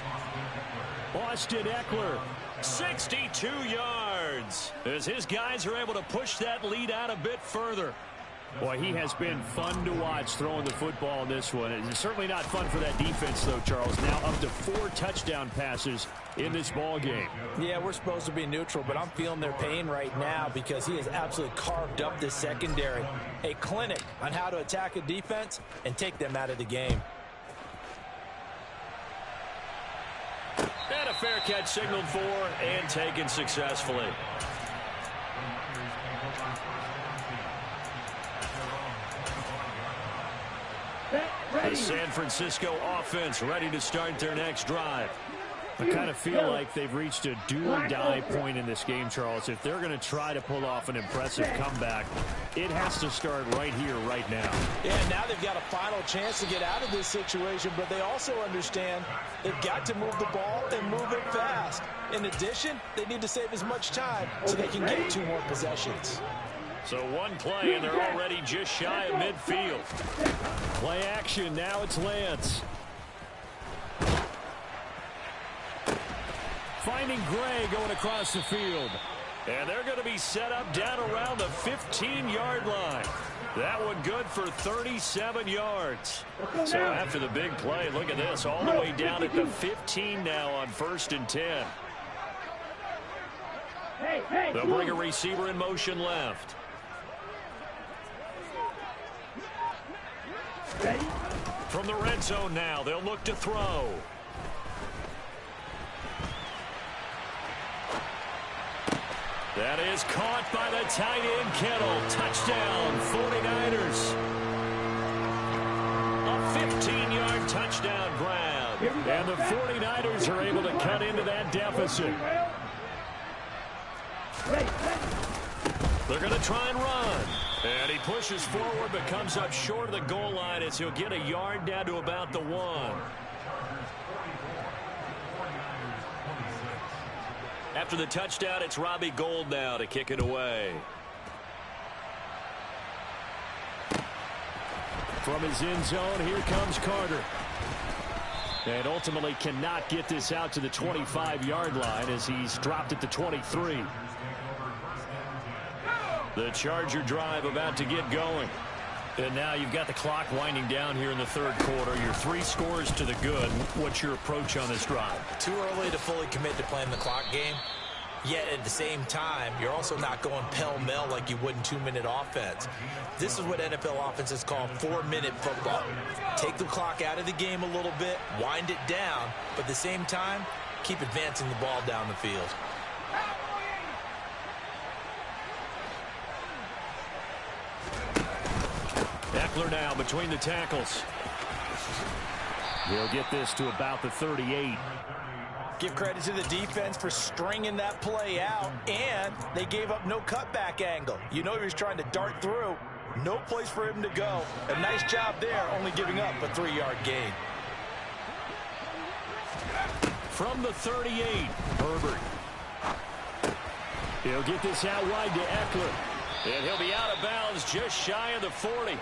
Speaker 3: Austin Eckler, 62 yards. As his guys are able to push that lead out a bit further. Boy, he has been fun to watch throwing the football in this one. It's certainly not fun for that defense, though, Charles. Now up to 4 touchdown passes in this ball game.
Speaker 4: Yeah, we're supposed to be neutral, but I'm feeling their pain right now because he has absolutely carved up this secondary. A clinic on how to attack a defense and take them out of the game.
Speaker 3: And a fair catch signaled for and taken successfully. The San Francisco offense ready to start their next drive. I kind of feel like they've reached a do-or-die point in this game, Charles. If they're going to try to pull off an impressive comeback, it has to start right here, right now.
Speaker 4: Yeah, now they've got a final chance to get out of this situation, but they also understand they've got to move the ball and move it fast. In addition, they need to save as much time so they can get 2 more possessions.
Speaker 3: So one play, and they're already just shy of midfield. Play action. Now it's Lance. Finding Gray going across the field. And they're going to be set up down around the 15-yard line. That one good for 37 yards. So after the big play, look at this. All the way down at the 15 now on 1st and 10. They'll bring a receiver in motion left. From the red zone now, they'll look to throw. That is caught by the tight end, Kittle. Touchdown, 49ers. A 15-yard touchdown grab. And the 49ers are able to cut into that deficit. They're going to try and run. And he pushes forward but comes up short of the goal line as he'll get a yard down to about the 1. After the touchdown, it's Robbie Gould now to kick it away. From his end zone, here comes Carter. And ultimately cannot get this out to the 25-yard line as he's dropped at the 23. The Charger drive about to get going. And now you've got the clock winding down here in the third quarter. Your 3 scores to the good. What's your approach on this drive?
Speaker 4: Too early to fully commit to playing the clock game. Yet at the same time, you're also not going pell-mell like you would in 2-minute offense. This is what NFL offenses call 4-minute football. Take the clock out of the game a little bit, wind it down, but at the same time, keep advancing the ball down the field.
Speaker 3: Eckler now between the tackles. He'll get this to about the 38.
Speaker 4: Give credit to the defense for stringing that play out, and they gave up no cutback angle. You know he was trying to dart through. No place for him to go. A nice job there, only giving up a 3-yard gain.
Speaker 3: From the 38, Herbert. He'll get this out wide to Eckler. And he'll be out of bounds just shy of the 40.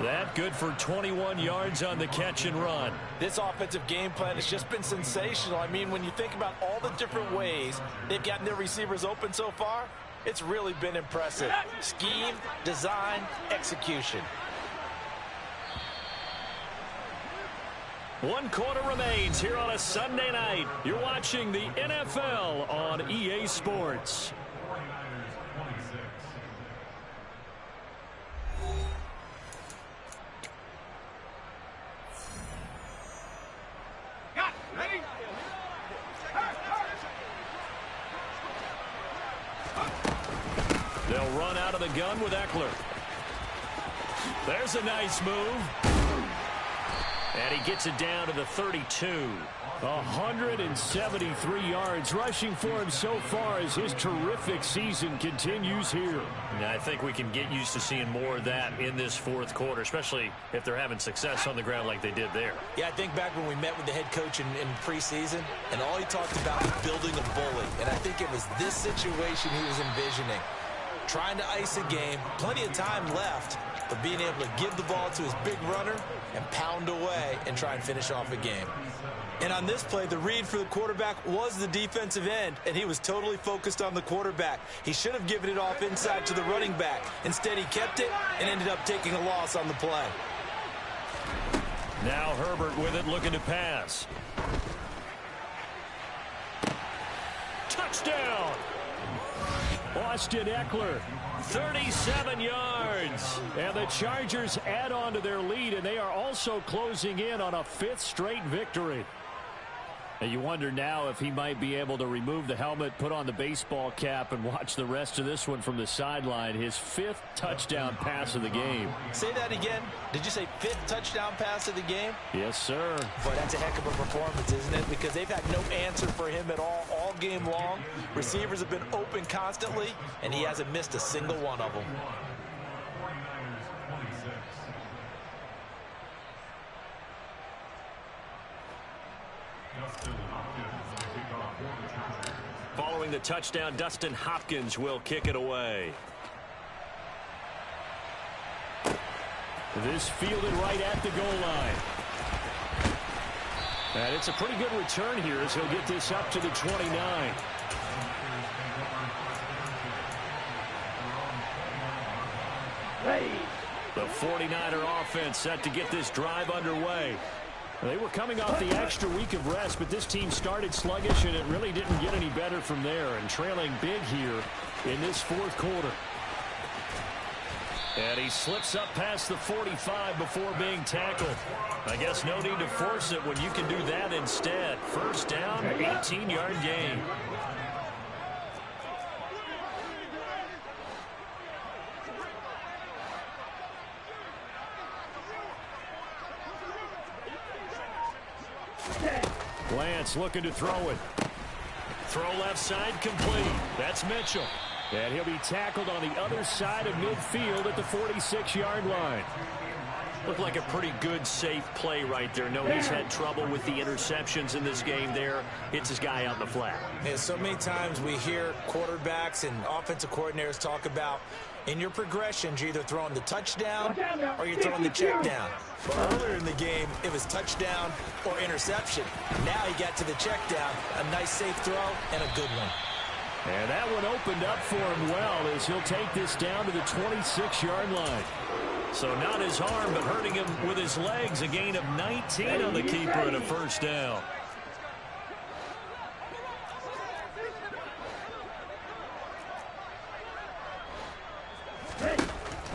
Speaker 3: That good for 21 yards on the catch and run.
Speaker 4: This offensive game plan has just been sensational. I mean, when you think about all the different ways they've gotten their receivers open so far, it's really been impressive. Scheme, design, execution.
Speaker 3: 1 quarter remains here on a Sunday night. You're watching the NFL on EA Sports. They'll run out of the gun with Eckler. There's a nice move. And he gets it down to the 32. 173 yards rushing for him so far as his terrific season continues here.
Speaker 7: Yeah, I think we can get used to seeing more of that in this fourth quarter, especially if they're having success on the ground like they did there.
Speaker 4: Yeah, I think back when we met with the head coach in preseason, and all he talked about was building a bully. And I think it was this situation he was envisioning. Trying to ice a game, plenty of time left, but being able to give the ball to his big runner and pound away and try and finish off a game. And on this play, the read for the quarterback was the defensive end, and he was totally focused on the quarterback. He should have given it off inside to the running back. Instead, he kept it and ended up taking a loss on the play.
Speaker 3: Now Herbert with it, looking to pass. Touchdown! Austin Eckler, 37 yards. And the Chargers add on to their lead, and they are also closing in on a 5th straight victory. And you wonder now if he might be able to remove the helmet, put on the baseball cap, and watch the rest of this one from the sideline. His 5th touchdown pass of the game.
Speaker 4: Say that again. Did you say 5th touchdown pass of the game?
Speaker 3: Yes, sir.
Speaker 4: But that's a heck of a performance, isn't it? Because they've had no answer for him at all game long. Receivers have been open constantly, and he hasn't missed a single one of them.
Speaker 3: Following the touchdown, Dustin Hopkins will kick it away. This fielded right at the goal line. And it's a pretty good return here as he'll get this up to the 29. The 49er offense set to get this drive underway. They were coming off the extra week of rest, but this team started sluggish, and it really didn't get any better from there, and trailing big here in this fourth quarter. And he slips up past the 45 before being tackled. I guess no need to force it when you can do that instead. First down, 18-yard gain. Lance looking to throw it. Throw left side complete. That's Mitchell. And he'll be tackled on the other side of midfield at the 46-yard line. Looked like a pretty good, safe play right there. No, he's had trouble with the interceptions in this game there. Hits his guy out in the flat.
Speaker 4: Yeah, so many times we hear quarterbacks and offensive coordinators talk about in your progressions, you're either throwing the touchdown or you're throwing the check down. But earlier in the game, it was touchdown or interception. Now he got to the check down, a nice safe throw and a good one.
Speaker 7: And that one opened up for him well as he'll take this down to the 26-yard line.
Speaker 3: So not his arm, but hurting him with his legs. A gain of 19 on the keeper and a first down.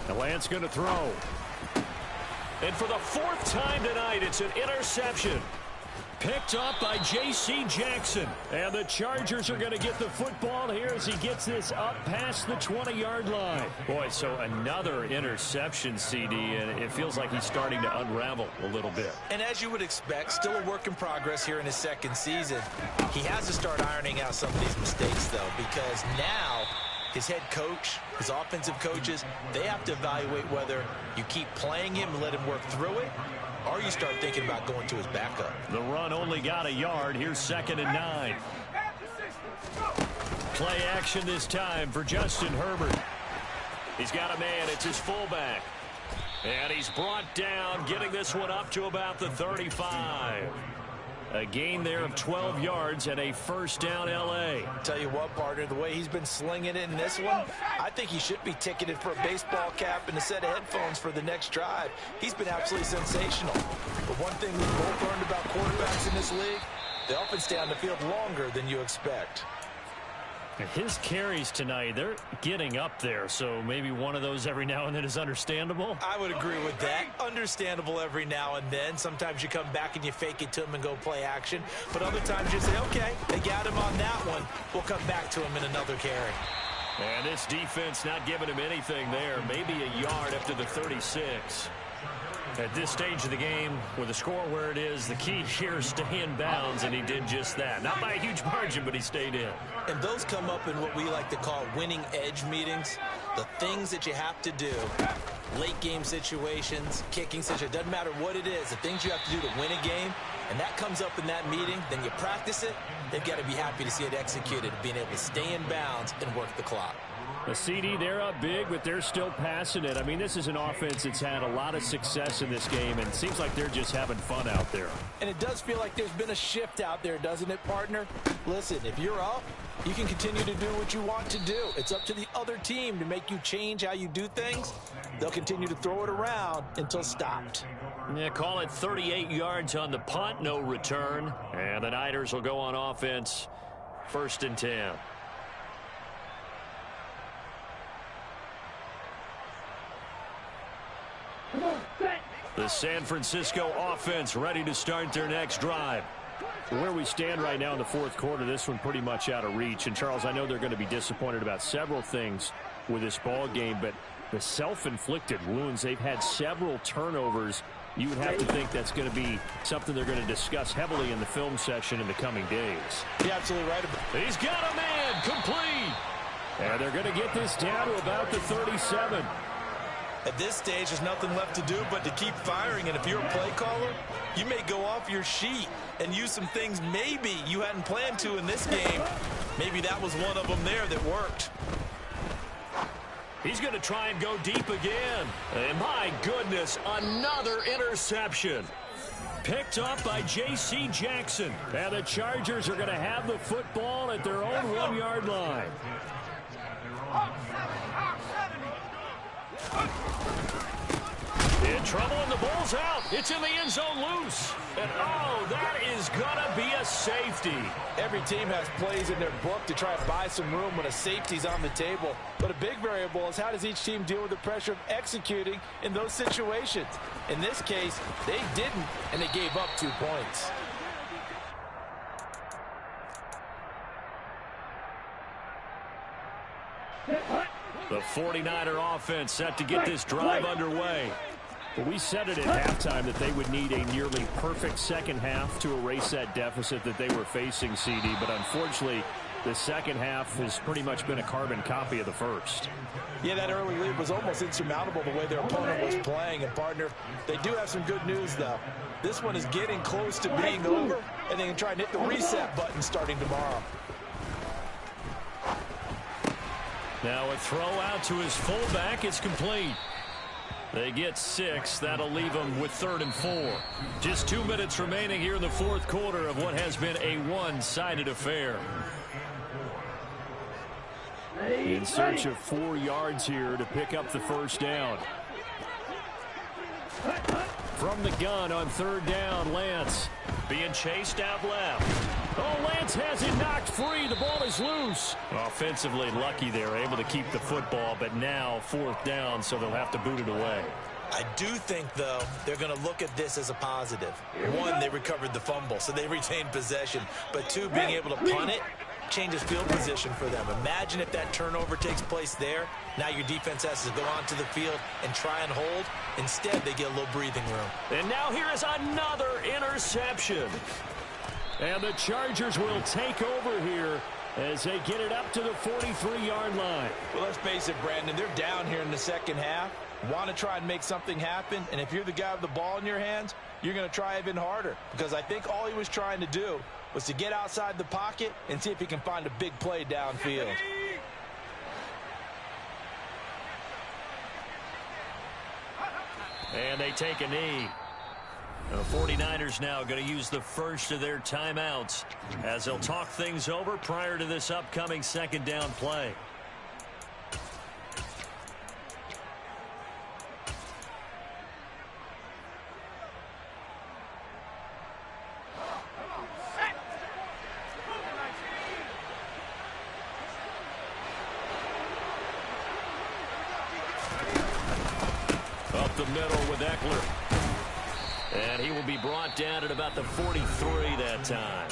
Speaker 7: And Lance going to throw.
Speaker 3: And for the fourth time tonight, it's an interception. Picked up by J.C. Jackson.
Speaker 7: And the Chargers are going to get the football here as he gets this up past the 20-yard line.
Speaker 3: Boy, so another interception, CD, and it feels like he's starting to unravel a little bit.
Speaker 4: And as you would expect, still a work in progress here in his second season. He has to start ironing out some of these mistakes, though, because now his head coach, his offensive coaches, they have to evaluate whether you keep playing him and let him work through it, or you start thinking about going to his backup.
Speaker 3: The run only got a yard. Here's 2nd and 9. Play action this time for Justin Herbert. He's got a man. It's his fullback. And he's brought down, getting this one up to about the 35. A gain there of 12 yards and a first down L.A.
Speaker 4: Tell you what, partner, the way he's been slinging it in this one, I think he should be ticketed for a baseball cap and a set of headphones for the next drive. He's been absolutely sensational. But one thing we've both learned about quarterbacks in this league, they often stay on the field longer than you expect.
Speaker 3: His carries tonight, they're getting up there, so maybe one of those every now and then is understandable.
Speaker 4: I would agree with that. Understandable every now and then. Sometimes you come back and you fake it to him and go play action. But other times you say, okay, they got him on that one. We'll come back to him in another carry.
Speaker 3: And this defense not giving him anything there. Maybe a yard up to the 36. At this stage of the game, with the score where it is, the key here is stay in bounds, and he did just that. Not by a huge margin, but he stayed in.
Speaker 4: And those come up in what we like to call winning edge meetings. The things that you have to do, late game situations, kicking situations, doesn't matter what it is, the things you have to do to win a game, and that comes up in that meeting, then you practice it, they've got to be happy to see it executed, being able to stay in bounds and work the clock.
Speaker 7: The CD, they're up big, but they're still passing it. I mean, this is an offense that's had a lot of success in this game, and it seems like they're just having fun out there.
Speaker 4: And it does feel like there's been a shift out there, doesn't it, partner? Listen, if you're up, you can continue to do what you want to do. It's up to the other team to make you change how you do things. They'll continue to throw it around until stopped.
Speaker 3: Yeah, call it 38 yards on the punt, no return. And the Niners will go on offense, 1st and 10. The San Francisco offense ready to start their next drive.
Speaker 7: Where we stand right now in the fourth quarter, this one pretty much out of reach. And, Charles, I know they're going to be disappointed about several things with this ball game, but the self-inflicted wounds, they've had several turnovers. You would have to think that's going to be something they're going to discuss heavily in the film session in the coming days.
Speaker 4: You're absolutely right.
Speaker 3: He's got a man, complete.
Speaker 7: And they're going to get this down to about the 37.
Speaker 4: At this stage, there's nothing left to do but to keep firing. And if you're a play caller, you may go off your sheet and use some things maybe you hadn't planned to in this game. Maybe that was one of them there that worked.
Speaker 3: He's going to try and go deep again. And my goodness, another interception. Picked up by J.C. Jackson.
Speaker 7: And the Chargers are going to have the football at their own 1-yard line.
Speaker 3: In trouble, and the ball's out. It's in the end zone loose. And, oh, that is going to be a safety.
Speaker 4: Every team has plays in their book to try and buy some room when a safety's on the table. But a big variable is how does each team deal with the pressure of executing in those situations. In this case, they didn't, and they gave up 2 points.
Speaker 3: The 49er offense set to get this drive underway.
Speaker 7: Well, we said it at halftime that they would need a nearly perfect second half to erase that deficit that they were facing, CD. But unfortunately, The second half has pretty much been a carbon copy of the first.
Speaker 4: Yeah, that early lead was almost insurmountable the way their opponent was playing. And, partner, they do have some good news, though. This one is getting close to being over, and they can try and hit the reset button starting tomorrow.
Speaker 3: Now a throw out to his fullback. It's complete. They get 6. That'll leave them with 3rd and 4. Just 2 minutes remaining here in the fourth quarter of what has been a one-sided affair.
Speaker 7: In search of 4 yards here to pick up the first down. From the gun on 3rd down, Lance.
Speaker 3: Being chased out left.
Speaker 7: Oh, Lance has it knocked free. The ball is loose.
Speaker 3: Offensively lucky they're able to keep the football, but now 4th down, so they'll have to boot it away.
Speaker 4: I do think, though, they're going to look at this as a positive. 1, they recovered the fumble, so they retained possession. But 2, being able to punt it changes field position for them. Imagine if that turnover takes place there. Now your defense has to go onto the field and try and hold. Instead, they get a little breathing room.
Speaker 3: And now here is another interception.
Speaker 7: And the Chargers will take over here as they get it up to the 43-yard line.
Speaker 4: Well, let's face it, Brandon, they're down here in the second half. Want to try and make something happen, and if you're the guy with the ball in your hands, you're going to try even harder, because I think all he was trying to do was to get outside the pocket and see if he can find a big play downfield.
Speaker 3: And they take a knee. The 49ers now going to use the first of their timeouts as they'll talk things over prior to this upcoming 2nd down play. Up the middle with Eckler. And he will be brought down at about the 43 that time.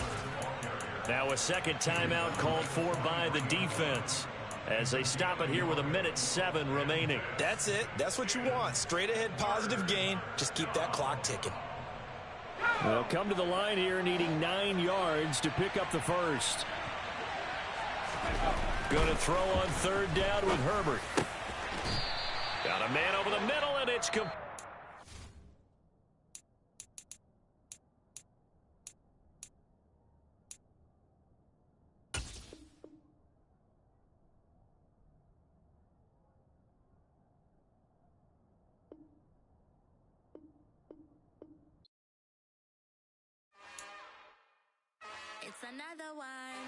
Speaker 3: Now a second timeout called for by the defense as they stop it here with 1:07 remaining.
Speaker 4: That's it. That's what you want. Straight ahead positive gain. Just keep that clock ticking.
Speaker 7: They'll come to the line here needing 9 yards to pick up the first.
Speaker 3: Going to throw on 3rd down with Herbert. Got a man over the middle, and it's complete.
Speaker 8: It's another one.